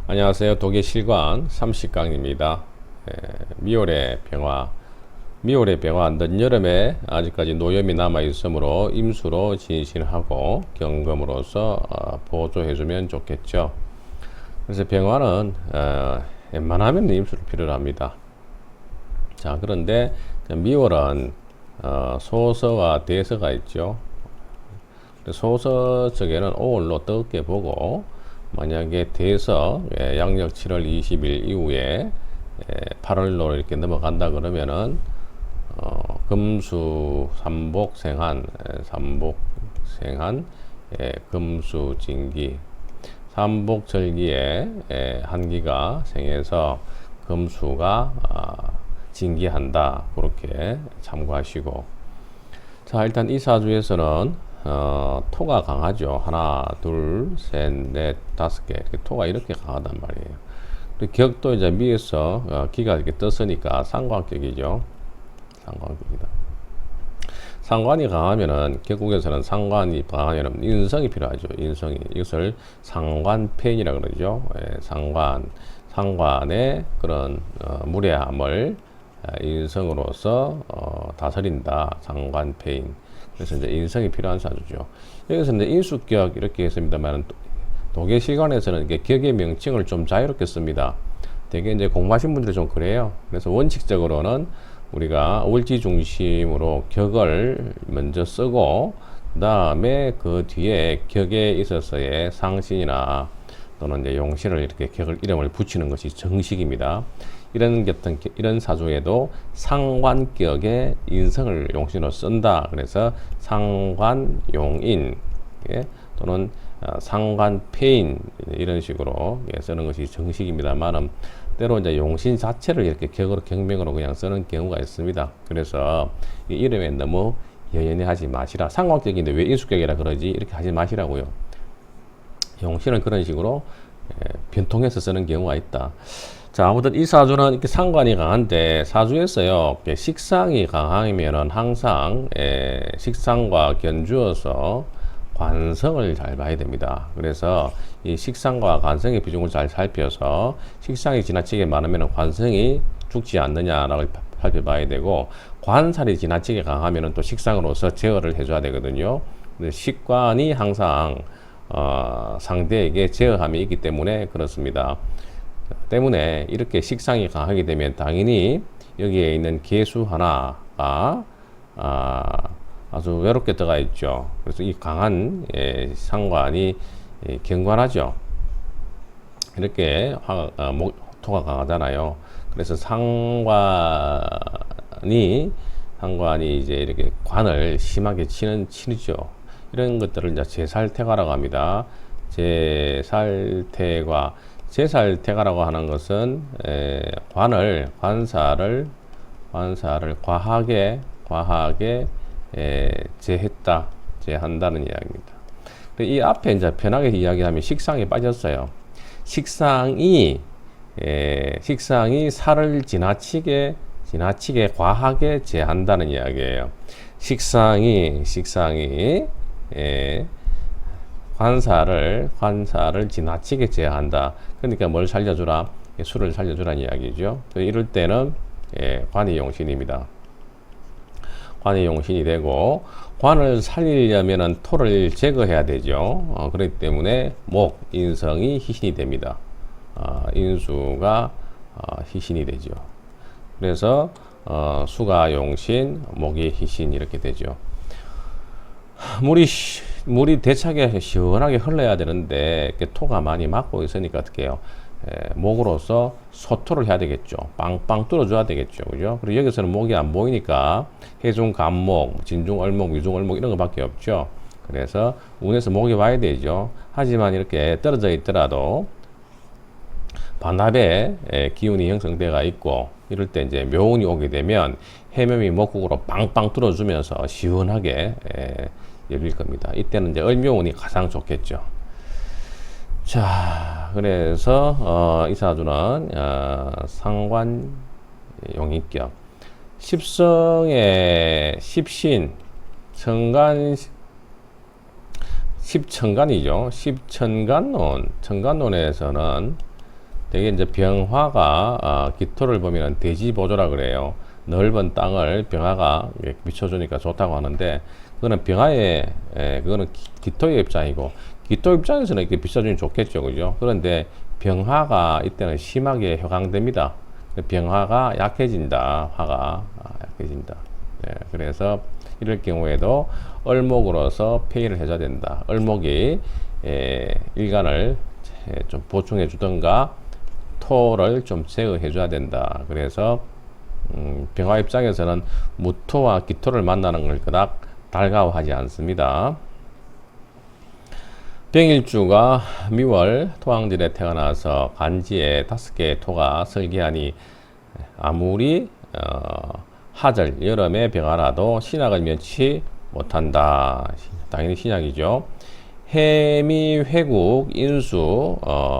안녕하세요. 독일실관 30강입니다. 미올의 병화. 미올의 병화, 늦여름에 아직까지 노염이 남아있으므로 임수로 진신하고 경금으로서 보조해주면 좋겠죠. 그래서 병화는 웬만하면 임수를 필요로 합니다. 자, 그런데 미올은 소서와 대서가 있죠. 소서 쪽에는 5월로 뜨겁게 보고, 만약에 대서 양력 7월 20일 이후에 8월로 이렇게 넘어간다 그러면은 금수 삼복생한 금수진기 삼복절기에 한기가 생해서 금수가 진기한다, 그렇게 참고하시고. 자, 일단 이 사주에서는 토가 강하죠. 하나, 둘, 셋, 넷, 다섯 개. 토가 이렇게 강하단 말이에요. 그리고 격도 이제 미에서 기가 이렇게 떴으니까 상관격이죠. 상관격이다. 상관이 강하면은, 결국에서는 상관이 강하면은 인성이 필요하죠. 인성이. 이것을 상관폐인이라 그러죠. 상관의 그런 무례함을 인성으로서 다스린다. 상관폐인. 그래서 이제 인성이 필요한 사주죠. 여기서 이제 인수격 이렇게 했습니다만, 독일 시간에서는 이게 격의 명칭을 좀 자유롭게 씁니다. 되게 이제 공부하신 분들이 좀 그래요. 그래서 원칙적으로는 우리가 월지 중심으로 격을 먼저 쓰고, 그 다음에 그 뒤에 격에 있어서의 상신이나 또는 이제 용신을 이렇게 이름을 붙이는 것이 정식입니다. 이런 사주에도 상관격의 인성을 용신으로 쓴다. 그래서 상관용인, 또는 상관폐인, 이런 식으로 쓰는 것이 정식입니다만은, 때로 이제 용신 자체를 이렇게 격으로 경명으로 그냥 쓰는 경우가 있습니다. 그래서 이 이름에 너무 여연히 하지 마시라. 상관격인데 왜 인수격이라 그러지? 이렇게 하지 마시라고요. 용신은 그런 식으로 변통해서 쓰는 경우가 있다. 자, 아무튼 이 사주는 이렇게 상관이 강한데, 사주에서요, 식상이 강하면은 항상 식상과 견주어서 관성을 잘 봐야 됩니다. 그래서 이 식상과 관성의 비중을 잘 살펴서, 식상이 지나치게 많으면 관성이 죽지 않느냐라고 살펴봐야 되고, 관살이 지나치게 강하면 또 식상으로서 제어를 해줘야 되거든요. 식관이 항상 상대에게 제어함이 있기 때문에 그렇습니다. 때문에 이렇게 식상이 강하게 되면 당연히 여기에 있는 개수 하나가 아주 외롭게 들어가 있죠. 그래서 이 강한 상관이 경관하죠. 이렇게 토가 강하잖아요. 그래서 상관이 이제 이렇게 관을 심하게 치죠. 이런 것들을 이제 제살태가라고 합니다. 제살태가라고 하는 것은 관사를 과하게 제한다는 이야기입니다. 이 앞에 이제 편하게 이야기하면 식상이 빠졌어요. 식상이 살을 지나치게 과하게 제한다는 이야기예요. 식상이 관사를 지나치게 제한다. 그러니까 뭘 살려주라? 술을 살려주라는 이야기죠. 이럴 때는 관이 용신입니다. 관이 용신이 되고, 관을 살리려면 토를 제거해야 되죠. 그렇기 때문에 인성이 희신이 됩니다. 인수가 희신이 되죠. 그래서 수가 용신, 목이 희신, 이렇게 되죠. 물이 대차게 시원하게 흘러야 되는데, 토가 많이 막고 있으니까 어떻게 해요? 목으로서 소토를 해야 되겠죠. 빵빵 뚫어줘야 되겠죠. 그죠? 그리고 여기서는 목이 안 보이니까 해중, 간목, 진중, 얼목, 유중, 얼목 이런 것밖에 없죠. 그래서 운에서 목이 와야 되죠. 하지만 이렇게 떨어져 있더라도 반합의 기운이 형성되어 있고, 이럴 때 이제 묘운이 오게 되면 해묘이 목국으로 빵빵 뚫어주면서 시원하게 열릴 겁니다. 이때는 이제 을묘운이 가장 좋겠죠. 자, 그래서 이 사주는 상관 용인격, 십성의 십신, 십천간이죠. 십천간론에서는 되게 이제 병화가 기토를 보면 대지보조라 그래요. 넓은 땅을 병화가 비춰주니까 좋다고 하는데, 그거는 병화의 그거는 기토의 입장이고, 기토 입장에서는 이렇게 비춰주면 좋겠죠, 그죠? 그런데 병화가 이때는 심하게 효강됩니다. 병화가 약해진다, 화가 약해진다. 그래서 이럴 경우에도 을목으로서 폐의를 해줘야 된다. 을목이 일간을 좀 보충해 주던가 토를 좀 제어해 줘야 된다. 그래서 병화 입장에서는 무토와 기토를 만나는 걸 그닥 달가워하지 않습니다. 병일주가 미월 토왕절에 태어나서 간지에 5개의 토가 설계하니 아무리 하절 여름에 병화라도 신약을 면치 못한다. 당연히 신약이죠. 해미 회국 인수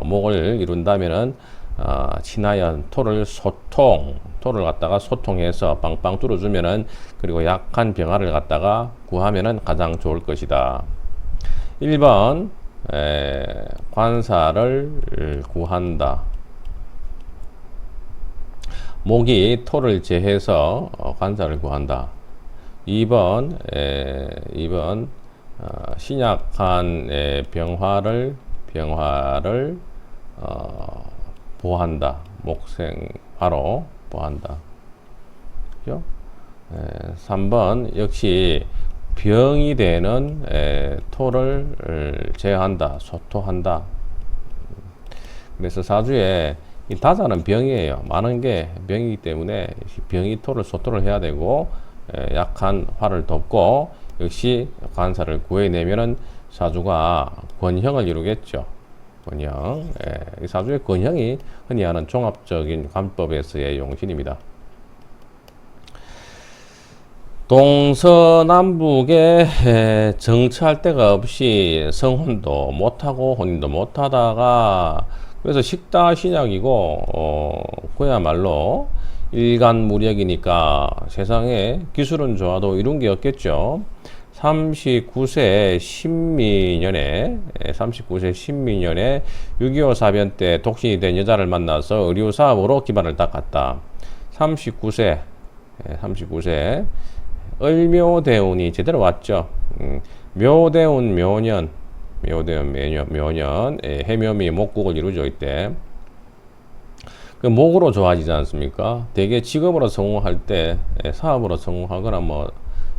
목을 이룬다면은 친하연 토를 토를 갖다가 소통해서 빵빵 뚫어주면은, 그리고 약한 병화를 갖다가 구하면은 가장 좋을 것이다. 1번 관사를 구한다. 목이 토를 제해서 관사를 구한다. 2번 신약한 병화를 보한다. 목생화로 보한다. 그죠? 3번 역시 병이 되는 토를 제한다. 소토한다. 그래서 사주에 이 다자는 병이에요. 많은 게 병이기 때문에 병이 토를 소토를 해야 되고, 약한 화를 덮고 역시 관사를 구해내면은 사주가 권형을 이루겠죠. 권형. 이 사주의 권형이 흔히 하는 종합적인 관법에서의 용신입니다. 동서남북에 정치할 데가 없이 성혼도 못하고 혼인도 못하다가, 그래서 식다 신약이고 그야말로 일간무력이니까 세상에 기술은 좋아도 이룬 게 없겠죠. 39세 신미년에 6.25 사변 때 독신이 된 여자를 만나서 의류사업으로 기반을 닦았다. 39세 을묘대운이 제대로 왔죠. 묘대운 묘년 해묘미 목국을 이루죠. 이때 그 목으로 좋아지지 않습니까? 대개 직업으로 성공할 때, 사업으로 성공하거나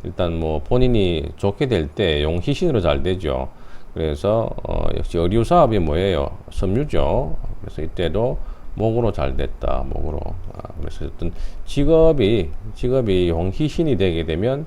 일단 본인이 좋게 될 때 용희신으로 잘 되죠. 그래서 역시 의류 사업이 뭐예요? 섬유죠. 그래서 이때도 목으로 잘 됐다. 목으로. 그래서 어떤 직업이 용희신이 되게 되면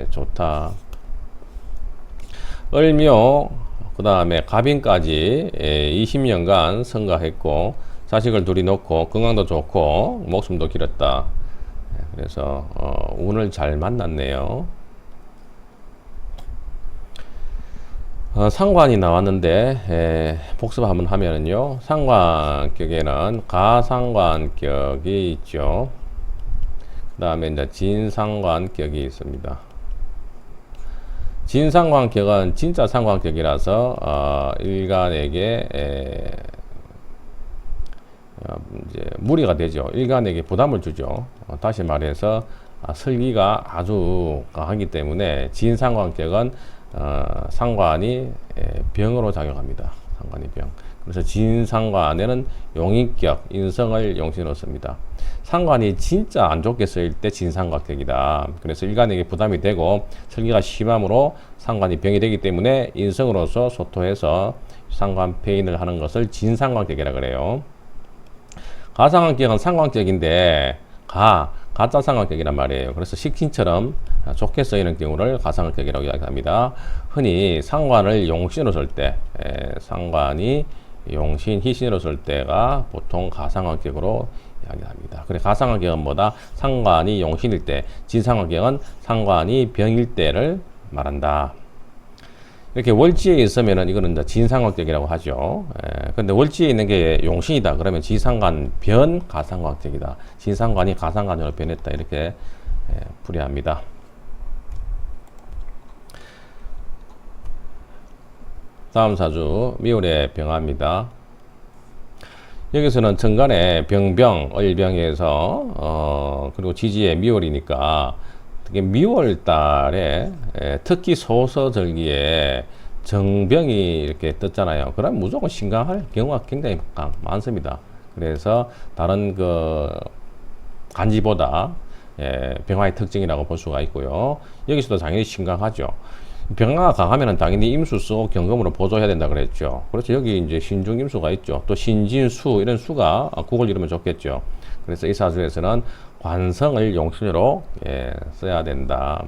좋다. 을묘 그 다음에 갑인까지 20년간 성가했고, 자식을 둘이 놓고 건강도 좋고 목숨도 길었다. 그래서 운을 잘 만났네요. 상관이 나왔는데 복습 한번 하면은요, 상관격에는 가상관격이 있죠. 그 다음에 이제 진상관격이 있습니다. 진상관격은 진짜 상관격이라서 일간에게 이제 무리가 되죠. 일간에게 부담을 주죠. 다시 말해서 설기가 아주 강하기 때문에 진상관격은 상관이 병으로 작용합니다. 상관이 병. 그래서 진상관에는 용인격, 인성을 용신으로 씁니다. 상관이 진짜 안 좋게 쓰일 때 진상관격이다. 그래서 일간에게 부담이 되고 설기가 심함으로 상관이 병이 되기 때문에 인성으로서 소토해서 상관폐인을 하는 것을 진상관격이라 그래요. 가상관격은 상관격인데 가짜 상관격이란 말이에요. 그래서 식신처럼 좋게 쓰이는 경우를 가상관격이라고 이야기합니다. 흔히 상관을 용신으로 쓸 때, 상관이 용신, 희신으로 쓸 때가 보통 가상관격으로 이야기합니다. 그래, 가상관격은 뭐다? 상관이 용신일 때, 진상관격은 상관이 병일 때를 말한다. 이렇게 월지에 있으면은 이거는 이제 진상관격이라고 하죠. 근데 월지에 있는 게 용신이다. 그러면 지상관 변 가상관격이다. 진상관이 가상관으로 변했다. 이렇게 풀이합니다. 다음 사주 미월의 병화입니다. 여기서는 정간에 병병, 을병에서 그리고 지지에 미월이니까 특히 미월 달에 특히 소서절기에 정병이 이렇게 떴잖아요. 그럼 무조건 신강할 경우가 굉장히 많습니다. 그래서 다른 그 간지보다 병화의 특징이라고 볼 수가 있고요. 여기서도 당연히 신강하죠. 병화가 강하면 당연히 임수 쓰고 경금으로 보조해야 된다 그랬죠. 그렇죠. 여기 이제 신중 임수가 있죠. 또 신진수 이런 수가 국을 이루면 좋겠죠. 그래서 이 사주에서는 관성을 용신으로 써야 된다.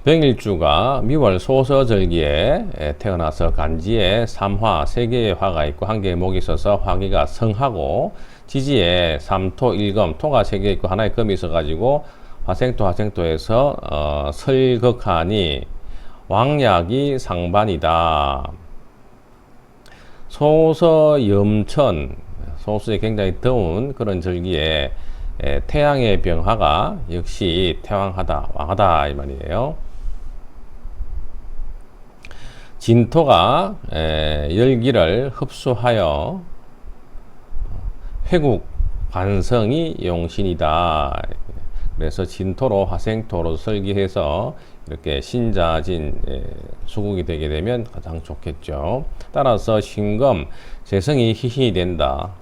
병일주가 미월 소서절기에 태어나서 간지에 삼화, 세 개의 화가 있고 한 개의 목이 있어서 화기가 성하고 지지에 삼토, 일금, 토가 세 개 있고 하나의 금이 있어가지고 화생토에서 설극하니 왕약이 상반이다. 소서염천, 소수에 굉장히 더운 그런 절기에 태양의 병화가 역시 태왕하다, 왕하다 이 말이에요. 진토가 열기를 흡수하여 회국 관성이 용신이다. 그래서 진토로 화생토로 설계해서 이렇게 신자진 수국이 되게 되면 가장 좋겠죠. 따라서 신금 재성이 희신이 된다.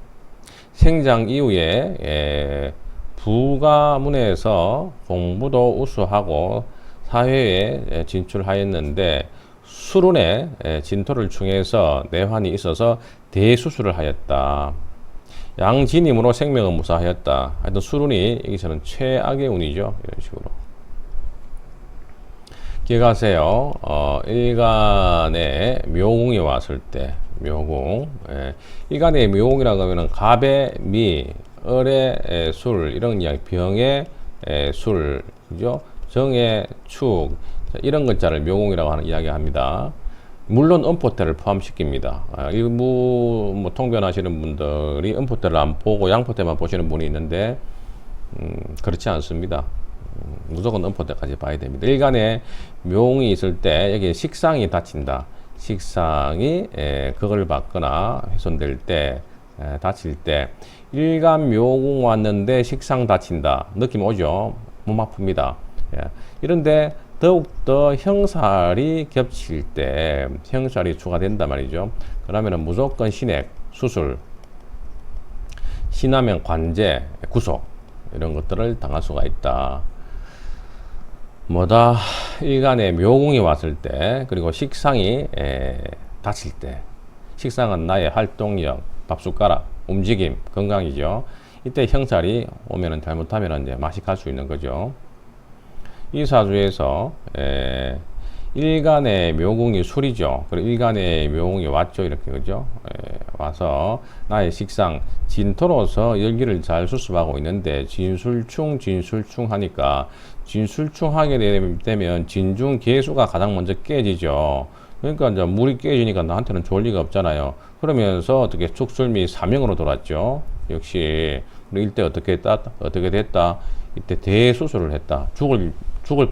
생장 이후에 부가문에서 공부도 우수하고 사회에 진출하였는데 수룬에 진토를 충해서 내환이 있어서 대수술을 하였다. 양진임으로 생명을 무사하였다. 하여튼 수룬이 여기서는 최악의 운이죠. 이런 식으로. 기억하세요. 일간에 묘궁이 왔을 때, 묘궁. 일간에 묘궁이라고 하면은 갑의 미, 을의 술, 이런 이야기, 병의 술, 그죠? 정의 축, 이런 글자를 묘궁이라고 하는 이야기 합니다. 물론 음포대를 포함시킵니다. 일부 뭐 통변하시는 분들이 음포대를 안 보고 양포대만 보시는 분이 있는데 그렇지 않습니다. 무조건 음포대까지 봐야 됩니다. 일간에 묘웅이 있을 때 여기 식상이 다친다. 식상이 그걸 받거나 훼손될 때 다칠 때 일간 묘궁 왔는데 식상 다친다. 느낌 오죠? 몸 아픕니다. 이런데 더욱더 형살이 겹칠 때 형살이 추가된단 말이죠. 그러면 무조건 신액, 수술, 신하면 관제, 구속 이런 것들을 당할 수가 있다. 뭐다? 일간에 묘궁이 왔을 때 그리고 식상이 다칠 때 식상은 나의 활동력, 밥숟가락, 움직임, 건강이죠. 이때 형살이 오면은 잘못하면 이제 맛이 갈 수 있는 거죠. 이 사주에서 일간의 묘궁이 술이죠. 그리고 일간의 묘궁이 왔죠. 이렇게 그죠? 와서 나의 식상 진토로서 열기를 잘 수습하고 있는데 진술충 하니까 진술충하게 되면 진중 개수가 가장 먼저 깨지죠. 그러니까 이제 물이 깨지니까 나한테는 좋을 리가 없잖아요. 그러면서 어떻게 축술미 사명으로 돌았죠. 역시 우리 이때 어떻게 됐다? 이때 대수술을 했다. 죽을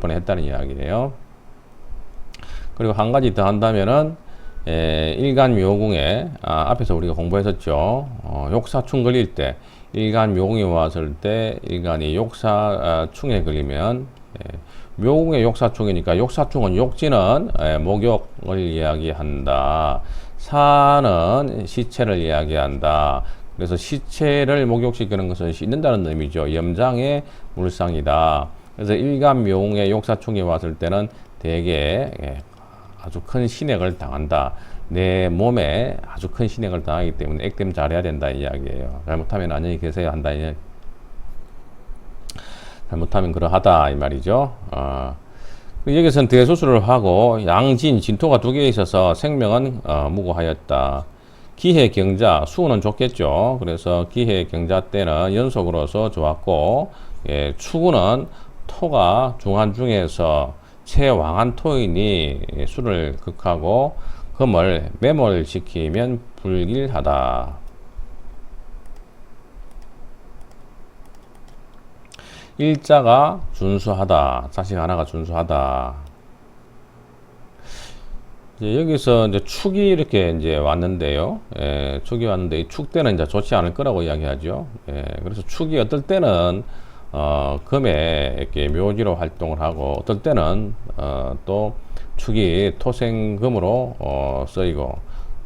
뻔했다는 이야기예요. 그리고 한 가지 더 한다면은 일간 묘궁에 앞에서 우리가 공부했었죠. 욕사충 걸릴 때 일간 묘궁이 왔을 때 일간이 욕사충에 걸리면 묘궁의 욕사충이니까 욕사충은 욕지는 목욕을 이야기한다. 사는 시체를 이야기한다. 그래서 시체를 목욕시키는 것은 씻는다는 의미죠. 염장의 물상이다. 그래서 일간 묘궁의 욕사충이 왔을 때는 대개 아주 큰 신액을 당한다. 내 몸에 아주 큰 신액을 당하기 때문에 액땜 잘해야 된다 이 이야기예요. 잘못하면 안녕히 계세요 한다. 잘못하면 그러하다 이 말이죠. 여기서는 대수술을 하고 양진, 진토가 두 개 있어서 생명은 무고하였다. 기해 경자, 수는 좋겠죠. 그래서 기해 경자 때는 연속으로서 좋았고 추구는 토가 중한 중에서 최왕한 토인이 수를 극하고 금을 매몰시키면 불길하다. 일자가 준수하다. 자식 하나가 준수하다. 이제 여기서 이제 축이 이렇게 이제 왔는데요. 축이 왔는데 이 축대는 이제 좋지 않을 거라고 이야기하죠. 그래서 축이 어떨 때는 금에 이렇게 묘지로 활동을 하고 어떨 때는 또 축이 토생금으로 쓰이고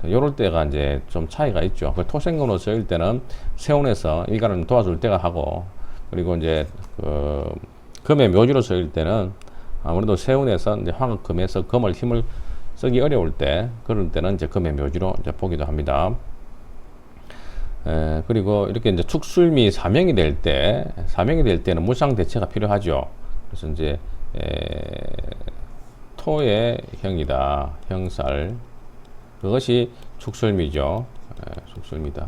요럴 때가 이제 좀 차이가 있죠. 그 토생금으로 쓰일 때는 세운에서 일가를 도와줄 때가 하고 그리고 이제 그 금의 묘지로 쓰일 때는 아무래도 세운에서 이제 화금에서 금을 힘을 쓰기 어려울 때 그럴 때는 이제 금의 묘지로 이제 보기도 합니다. 그리고 이렇게 이제 축술미 사명이 될 때는 무상 대체가 필요하죠. 그래서 이제 토의 형이다, 형살 그것이 축술미죠. 축술미다.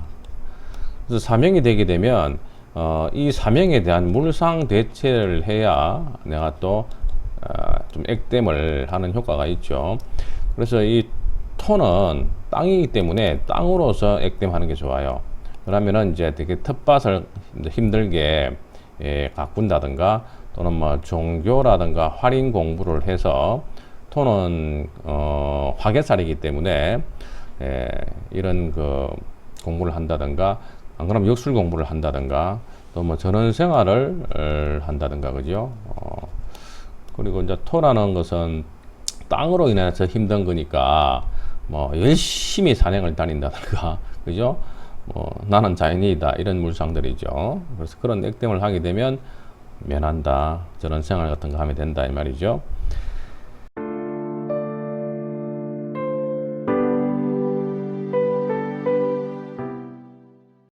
그래서 사명이 되게 되면 이 사명에 대한 물상 대체를 해야 내가 또 좀 액땜을 하는 효과가 있죠. 그래서 이 토는 땅이기 때문에 땅으로서 액땜하는 게 좋아요. 그러면은 이제 되게 텃밭을 힘들게 가꾼다든가 또는 뭐 종교라든가 활인 공부를 해서 토는 화개살이기 때문에 이런 그 공부를 한다든가 안 그러면 역술 공부를 한다든가 또 뭐 전원 생활을 한다든가 그죠. 그리고 이제 토라는 것은 땅으로 인해서 힘든 거니까 뭐 열심히 산행을 다닌다든가 그죠. 나는 자연이다 이런 물상들이죠. 그래서 그런 액땜을 하게 되면 면한다 저런 생활 같은 거 하면 된다 이 말이죠.